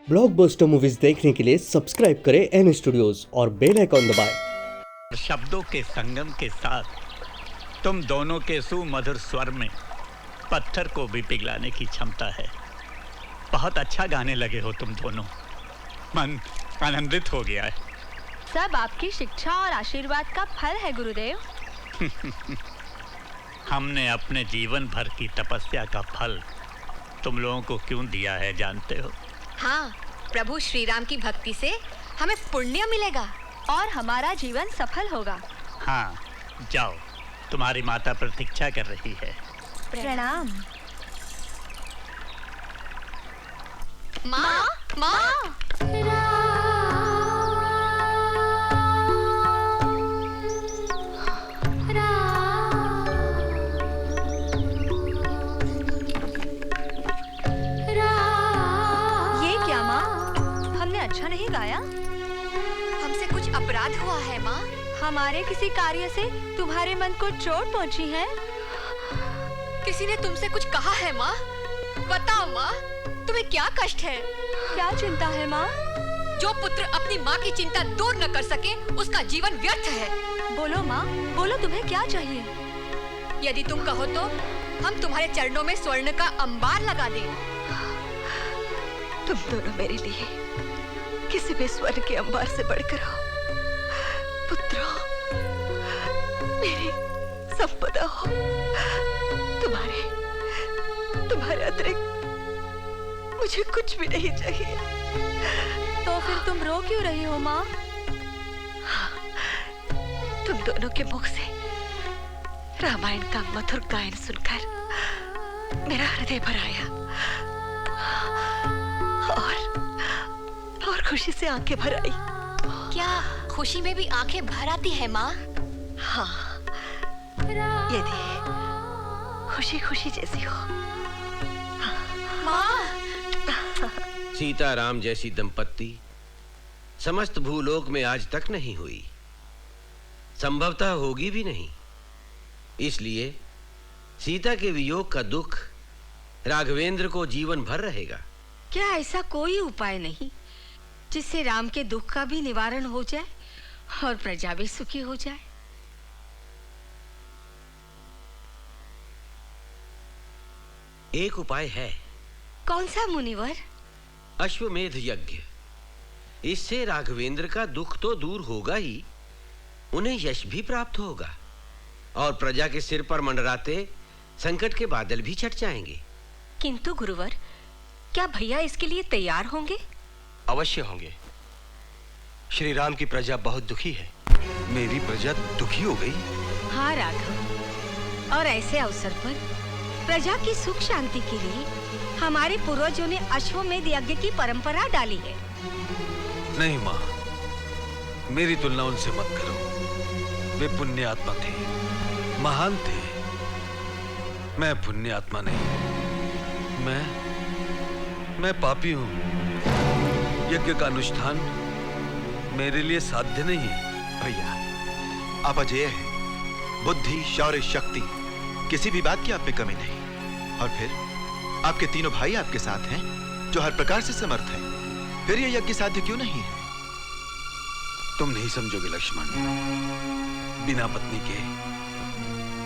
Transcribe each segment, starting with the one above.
Blockbuster movies देखने के लिए सब्सक्राइब करें एन स्टूडियोज और बेल आइकॉन दबाएं। शब्दों के संगम के साथ तुम दोनों के सुमधुर स्वर में पत्थर को भी पिघलाने की क्षमता है। बहुत अच्छा गाने लगे हो तुम दोनों। मन आनंदित हो गया है। सब आपकी शिक्षा और आशीर्वाद का फल है गुरुदेव। हमने अपने जीवन भर की तपस्या का फल तुम लोगों को क्यों दिया है जानते हो? हाँ, प्रभु श्री राम की भक्ति से हमें पुण्य मिलेगा और हमारा जीवन सफल होगा। हाँ, जाओ, तुम्हारी माता प्रतीक्षा कर रही है। प्रणाम। माँ, माँ। अच्छा नहीं गाया? हमसे कुछ अपराध हुआ है माँ। हमारे किसी कार्य से तुम्हारे मन को चोट पहुंची है? किसी ने तुमसे कुछ कहा है माँ? बताओ माँ, तुम्हें क्या कष्ट है? क्या चिंता है माँ? जो पुत्र अपनी माँ की चिंता दूर न कर सके, उसका जीवन व्यर्थ है। बोलो माँ, बोलो, तुम्हें क्या चाहिए? यदि तुम कहो तो हम तुम्हारे चरणों में स्वर्ण का अंबार लगा दें। तुम दोनों मेरे लिए किसी भी स्वर्ण के अंबार से बढ़कर हो। पुत्रों, मेरी संपदा हो। तुम्हारे अतिरिक्त मुझे कुछ भी नहीं चाहिए। तो फिर तुम रो क्यों रही हो माँ? तुम दोनों के मुख से रामायण का मधुर गायन सुनकर मेरा हृदय भर आया और खुशी से आंखें भर आई। क्या खुशी में भी आंखें भर आती है माँ? हाँ, यदि खुशी खुशी जैसी हो। माँ। सीता राम जैसी दंपत्ति समस्त भूलोक में आज तक नहीं हुई, संभवतः होगी भी नहीं। इसलिए सीता के वियोग का दुख राघवेंद्र को जीवन भर रहेगा। क्या ऐसा कोई उपाय नहीं जिससे राम के दुख का भी निवारण हो जाए और प्रजा भी सुखी हो जाए? एक उपाय है। कौन सा मुनिवर? अश्वमेध यज्ञ। इससे राघवेंद्र का दुख तो दूर होगा ही, उन्हें यश भी प्राप्त होगा और प्रजा के सिर पर मंडराते संकट के बादल भी छट जाएंगे। किंतु गुरुवर, क्या भैया इसके लिए तैयार होंगे? अवश्य होंगे। श्री राम की प्रजा बहुत दुखी है। मेरी प्रजा दुखी हो गई। हाँ राघव, और ऐसे अवसर पर प्रजा की सुख शांति के लिए हमारे पूर्वजों ने अश्वमेध यज्ञ की परंपरा डाली है। नहीं माँ, मेरी तुलना उनसे मत करो। वे पुण्य आत्मा थे, महान थे। मैं पुण्य आत्मा नहीं। मैं पापी हूँ। यज्ञ का अनुष्ठान मेरे लिए साध्य नहीं है। भैया, आप अजेय हैं। बुद्धि, शौर्य, शक्ति, किसी भी बात की आप में कमी नहीं। और फिर आपके तीनों भाई आपके साथ हैं जो हर प्रकार से समर्थ हैं। फिर यह यज्ञ साध्य क्यों नहीं है? तुम नहीं समझोगे लक्ष्मण। बिना पत्नी के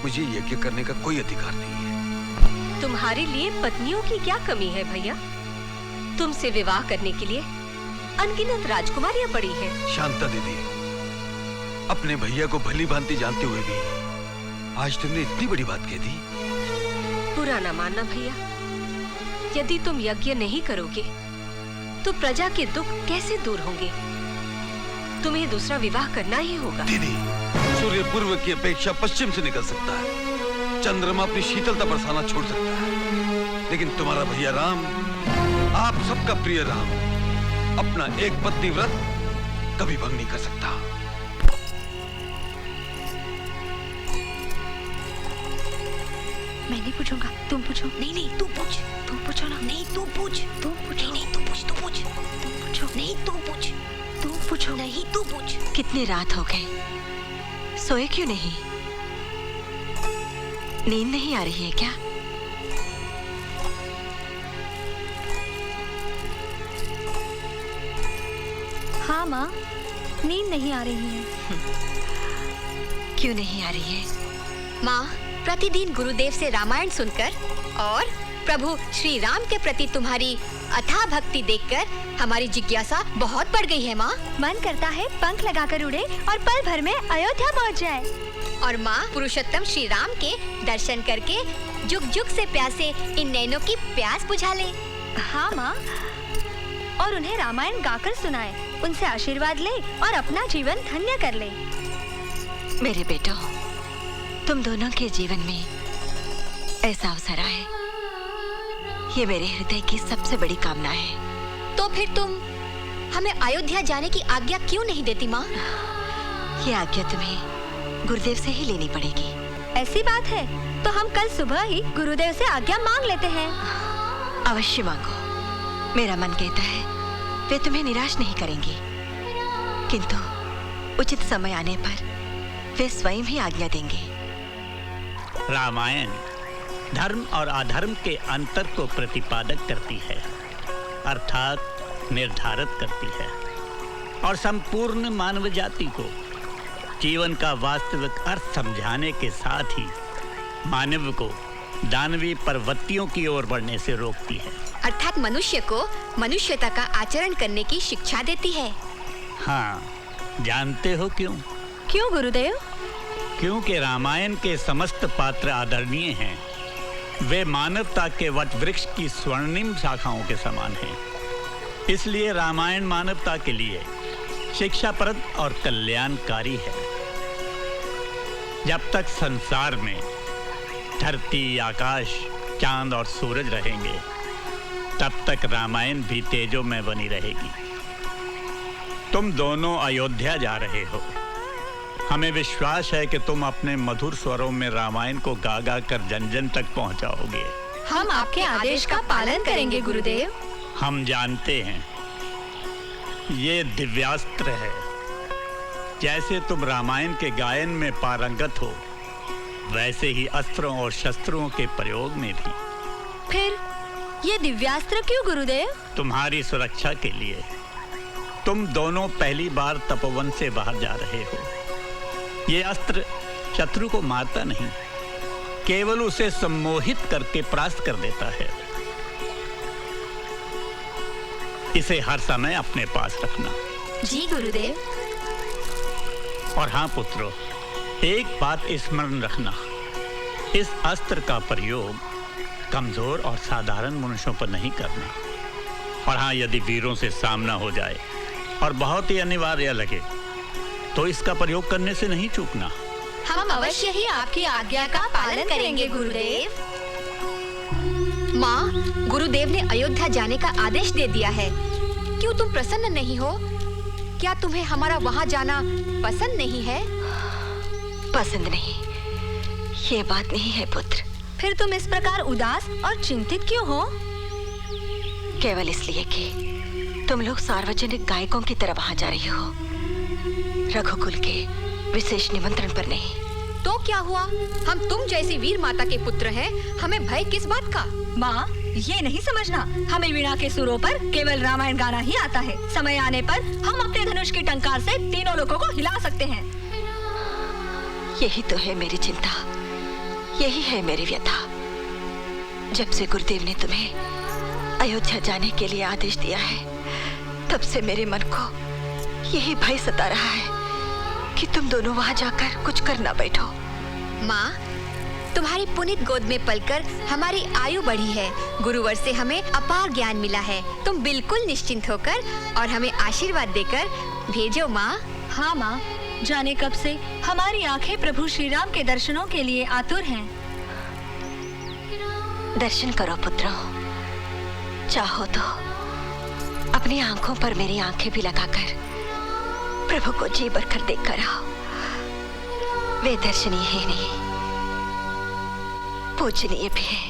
मुझे यज्ञ करने का कोई अधिकार नहीं है। तुम्हारे लिए पत्नियों की क्या कमी है भैया? तुमसे विवाह करने के लिए अनगिनत राजकुमारियां पड़ी हैं। शांता दीदी, अपने भैया को भली भांति जानते हुए भी आज तुमने इतनी बड़ी बात कह दी। बुरा ना मानना भैया, यदि तुम यज्ञ नहीं करोगे तो प्रजा के दुख कैसे दूर होंगे? तुम्हें दूसरा विवाह करना ही होगा। दीदी, सूर्य पूर्व की अपेक्षा पश्चिम से निकल सकता है, चंद्रमा अपनी शीतलता बरसाना छोड़ सकता है, लेकिन तुम्हारा भैया राम, आप सबका प्रिय राम, अपना एक पत्नी व्रत कभी भंग नहीं कर सकता। मैं नहीं पूछूंगा, तुम पूछो। नहीं, तू पूछ। तुम पूछो ना। नहीं, तू पूछ। तुम पूछो। नहीं, तू पूछ। तुम पूछो। नहीं, तू पूछ। तुम पूछो। नहीं, तू पूछ। कितनी रात हो गई, सोए क्यों नहीं? नींद नहीं आ रही है क्या? हाँ माँ, नींद नहीं आ रही है। क्यों नहीं आ रही है? माँ, प्रतिदिन गुरुदेव से रामायण सुनकर और प्रभु श्री राम के प्रति तुम्हारी अथाह भक्ति देखकर हमारी जिज्ञासा बहुत बढ़ गई है माँ। मन करता है पंख लगाकर उड़े और पल भर में अयोध्या पहुँच जाए। और माँ, पुरुषोत्तम श्री राम के दर्शन करके जुग जुग से प्यासे इन नैनों की प्यास बुझा ले। हाँ माँ, और उन्हें रामायण गाकर सुनाए, उनसे आशीर्वाद ले और अपना जीवन धन्य कर ले। मेरे बेटो, तुम दोनों के जीवन में ऐसा अवसर आए, ये मेरे हृदय की सबसे बड़ी कामना है। तो फिर तुम हमें अयोध्या जाने की आज्ञा क्यों नहीं देती माँ? ये आज्ञा तुम्हें गुरुदेव से ही लेनी पड़ेगी। ऐसी बात है तो हम कल सुबह ही गुरुदेव से आज्ञा मांग लेते हैं। अवश्य मांगो। मेरा मन कहता है वे तुम्हें निराश नहीं करेंगे, किंतु उचित समय आने पर वे स्वयं ही आज्ञा देंगे। रामायण धर्म और अधर्म के अंतर को प्रतिपादक करती है, अर्थात निर्धारित करती है, और संपूर्ण मानव जाति को जीवन का वास्तविक अर्थ समझाने के साथ ही मानव को दानवीय प्रवृत्तियों की ओर बढ़ने से रोकती है, अर्थात मनुष्य को मनुष्यता का आचरण करने की शिक्षा देती है। हाँ, जानते हो क्यों? क्यों गुरुदेव? क्योंकि रामायण के समस्त पात्र आदरणीय हैं। वे मानवता के वट वृक्ष की स्वर्णिम शाखाओं के समान हैं। इसलिए रामायण मानवता के लिए शिक्षाप्रद और कल्याणकारी है। जब तक संसार में धरती, आकाश, चांद और सूरज रहेंगे, तब तक रामायण भी तेजों में बनी रहेगी। तुम दोनों अयोध्या जा रहे हो। हमें विश्वास है कि तुम अपने मधुर स्वरों में रामायण को गा गा कर जन जन तक पहुंचाओगे। हम आपके आदेश का पालन करेंगे गुरुदेव। हम जानते हैं ये दिव्यास्त्र है। जैसे तुम रामायण के गायन में पारंगत हो, वैसे ही अस्त्रों और शस्त्रों के प्रयोग में भी। फिर ये दिव्यास्त्र क्यों गुरुदेव? तुम्हारी सुरक्षा के लिए। तुम दोनों पहली बार तपोवन से बाहर जा रहे हो। ये अस्त्र शत्रु को मारता नहीं, केवल उसे सम्मोहित करके परास्त कर देता है। इसे हर समय अपने पास रखना। जी गुरुदेव। और हाँ पुत्रों, एक बात स्मरण रखना, इस अस्त्र का प्रयोग कमजोर और साधारण मनुष्यों पर नहीं करना। और हाँ, यदि वीरों से सामना हो जाए और बहुत ही अनिवार्य लगे, तो इसका प्रयोग करने से नहीं चूकना। हम अवश्य ही आपकी आज्ञा का पालन करेंगे गुरुदेव। माँ, गुरुदेव ने अयोध्या जाने का आदेश दे दिया है। क्यों तुम प्रसन्न नहीं हो? क्या तुम्हें हमारा वहाँ जाना पसंद नहीं है? पसंद नहीं, ये बात नहीं है पुत्र। फिर तुम इस प्रकार उदास और चिंतित क्यों हो? केवल इसलिए कि तुम लोग सार्वजनिक गायकों की तरह वहाँ जा रही हो, रघुकुल के विशेष निमंत्रण पर नहीं। तो क्या हुआ? हम तुम जैसी वीर माता के पुत्र हैं, हमें भय किस बात का? माँ, ये नहीं समझना, हमें वीणा के सुरों पर केवल रामायण गाना ही आता है। समय आने पर हम अपने धनुष की टंकार से तीनों लोगों को हिला सकते हैं। यही तो है मेरी चिंता, यही है मेरी व्यथा। जब से गुरुदेव ने तुम्हें अयोध्या जाने के लिए आदेश दिया है, तब से मेरे मन को यही भय सता रहा है कि तुम दोनों वहां जाकर कुछ कर ना बैठो। माँ, तुम्हारी पुनीत गोद में पलकर हमारी आयु बढ़ी है। गुरुवर से हमें अपार ज्ञान मिला है। तुम बिल्कुल निश्चिंत होकर और हमें आशीर्वाद देकर भेजो माँ। हाँ माँ, जाने कब से हमारी आंखें प्रभु श्री राम के दर्शनों के लिए आतुर हैं। दर्शन करो पुत्रों, चाहो तो अपनी आंखों पर मेरी आंखें भी लगाकर प्रभु को जी भरकर देख कर आओ। वे दर्शनीय ही नहीं, पूजनीय भी है।